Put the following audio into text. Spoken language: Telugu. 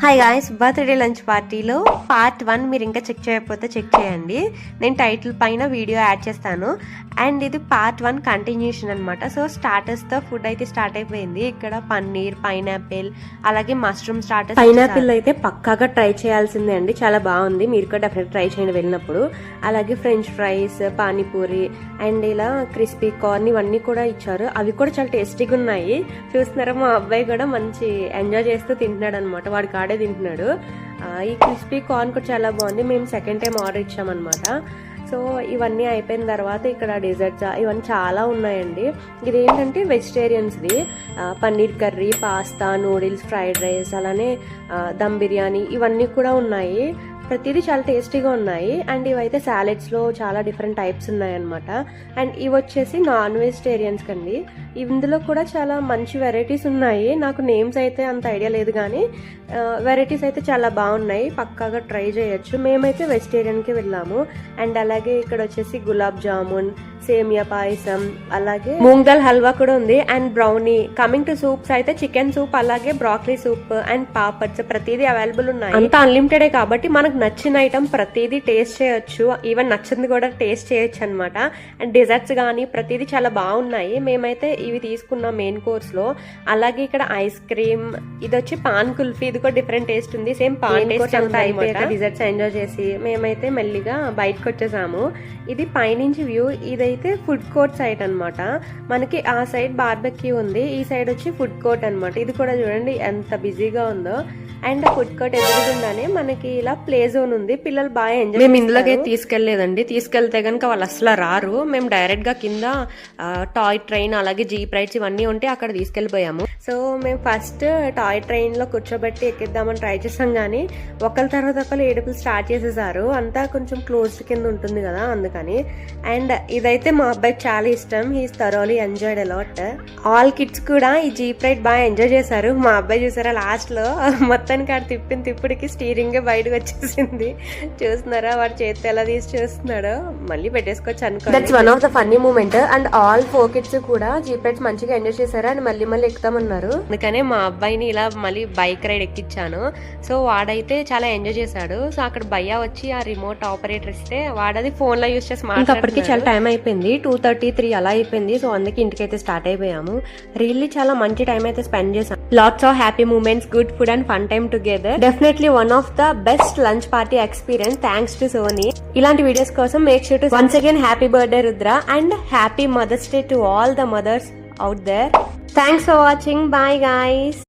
హాయ్ గాయ్స్, బర్త్డే లంచ్ పార్టీలో పార్ట్ 1 మీరు ఇంకా చెక్ చేయకపోతే చెక్ చేయండి. నేను టైటిల్ పైన వీడియో యాడ్ చేస్తాను. అండ్ ఇది పార్ట్ 1 కంటిన్యూషన్ అనమాట. సో స్టార్టర్స్తో ఫుడ్ అయితే స్టార్ట్ అయిపోయింది. ఇక్కడ పన్నీర్, పైనాపిల్, అలాగే మష్రూమ్ స్టార్టర్స్. పైనాపిల్ అయితే పక్కాగా ట్రై చేయాల్సిందే అండి, చాలా బాగుంది. మీరు కూడా డెఫినెట్ ట్రై చేయండి వెళ్ళినప్పుడు. అలాగే ఫ్రెంచ్ ఫ్రైస్, పానీపూరి అండ్ ఇలా క్రిస్పీ కార్న్ ఇవన్నీ కూడా ఇచ్చారు. అవి కూడా చాలా టేస్టీగా ఉన్నాయి. చూస్తున్నారా, మా అబ్బాయి కూడా మంచి ఎంజాయ్ చేస్తూ తింటున్నాడు అనమాట. వాడి కాడే తింటున్నాడు. ఈ క్రిస్పీ కార్న్ కూడా చాలా బాగుంది. మేము సెకండ్ టైం ఆర్డర్ ఇచ్చామన్నమాట. సో ఇవన్నీ అయిపోయిన తర్వాత ఇక్కడ డెజర్ట్స్ ఇవన్నీ చాలా ఉన్నాయండి. ఇదేంటంటే వెజిటేరియన్స్ది. Paneer curry, pasta, noodles, fried rice, అలానే దమ్ బిర్యానీ ఇవన్నీ కూడా ఉన్నాయి. ప్రతిదీ చాలా టేస్టీగా ఉన్నాయి. అండ్ ఇవైతే సాలెడ్స్లో చాలా డిఫరెంట్ టైప్స్ ఉన్నాయన్నమాట. అండ్ ఇవి వచ్చేసి నాన్ వెజిటేరియన్స్ కండి. ఇందులో కూడా చాలా మంచి వెరైటీస్ ఉన్నాయి. నాకు నేమ్స్ అయితే అంత ఐడియా లేదు, కానీ వెరైటీస్ అయితే చాలా బాగున్నాయి. పక్కాగా ట్రై చేయొచ్చు. మేమైతే వెజిటేరియన్కి వెళ్ళాము. అండ్ అలాగే ఇక్కడ వచ్చేసి గులాబ్ జామున్, సేమియా పాయసం, అలాగే మూంగ్ దాల్ హల్వా కూడా ఉంది. And brownie. Coming to soups అయితే చికెన్ సూప్, అలాగే బ్రాక్లీ సూప్ అండ్ పాపడ్స్ ప్రతిదీ అవైలబుల్ ఉన్నాయి. అంతా అన్లిమిటెడే కాబట్టి మనకు నచ్చిన ఐటమ్ ప్రతిదీ టేస్ట్ చేయొచ్చు. ఈవెన్ నచ్చింది కూడా టేస్ట్ చేయొచ్చు అనమాట. అండ్ డెజర్ట్స్ కానీ ప్రతిదీ చాలా బాగున్నాయి. మేమైతే ఇవి తీసుకున్నాం మెయిన్ కోర్స్ లో. అలాగే ఇక్కడ ఐస్ క్రీమ్, ఇది వచ్చి పాన్ కుల్ఫీ, ఇది కూడా డిఫరెంట్ టేస్ట్ ఉంది. సేమ్ పాన్ టేస్ట్ అంతా అయిపోయాక డిజర్ట్స్ ఎంజాయ్ చేసి మేమైతే మెల్లిగా బయటకు వచ్చేసాము. ఇది పైనుంచి వ్యూ. ఇదైతే ఫుడ్ కోర్ట్ సైడ్ అనమాట. మనకి ఆ సైడ్ బార్బెక్యూ ఉంది, ఈ సైడ్ వచ్చి ఫుడ్ కోర్ట్ అనమాట. ఇది కూడా చూడండి ఎంత బిజీగా ఉందో. అండ్ ఫుడ్ కోర్ట్ ఎదురుగుండానే మనకి ఇలా ప్లే జోన్ ఉంది. పిల్లలు బాగా ఎంజాయ్. మేము ఇందులోకి తీసుకెళ్లేదండి. తీసుకెళ్తే కనుక వాళ్ళు అసలు రారు. మేము డైరెక్ట్ గా కింద టాయ్ ట్రైన్, అలాగే జీప్ రైడ్స్ ఇవన్నీ ఉంటే అక్కడ తీసుకెళ్లిపోయాము. సో మేము ఫస్ట్ టాయ్ ట్రైన్ లో కూర్చోబెట్టి ఎక్కిద్దామని ట్రై చేసాం, కానీ ఒకరి తర్వాత ఒకరు ఏడుపులు స్టార్ట్ చేసేసారు. అంతా కొంచెం క్లోజ్డ్ కింద ఉంటుంది కదా, అందుకని. అండ్ ఇదైతే మా అబ్బాయికి చాలా ఇష్టం. He's thoroughly enjoyed a lot. All kids కూడా ఈ జీప్ రైడ్ బాగా ఎంజాయ్ చేశారు. మా అబ్బాయి చూసారా, లాస్ట్ లో మొత్తానికి ఆడు తిప్పిడికి స్టీరింగ్ బయటకు వచ్చేసింది. చూస్తున్నారా, వాడు చేతి ఎలా తీసి చూస్తున్నాడో. మళ్ళీ పెట్టేసుకోవచ్చు అనుకో. That's one of the funny moment. And all 4 kids కూడా జీప్ రైడ్స్ మంచిగా ఎంజాయ్ చేశారు. అండ్ మళ్ళీ ఎక్కుతామన్నారు. అందుకనే మా అబ్బాయిని ఇలా మళ్ళీ బైక్ రైడ్ ఎక్కించాను. సో వాడైతే చాలా ఎంజాయ్ చేశాడు. సో అక్కడ భయ్యా వచ్చి ఆ రిమోట్ ఆపరేటర్ ఇస్తే వాడది ఫోన్ లో యూస్ చేసి అప్పటికి చాలా టైం అయిపోయింది. 2:33 అలా అయిపోయింది. సో అందుకే ఇంటికైతే స్టార్ట్ అయిపోయాము. రియల్లీ చాలా మంచి టైం అయితే స్పెండ్ చేసాం. Lots of happy moments, good food and fun time together. Definitely one of the best lunch party experience, thanks to Sony. ఇలాంటి వీడియోస్ కోసం make sure to once again happy birthday Rudra and happy mother's day to all the mothers out there. Thanks for watching. Bye guys.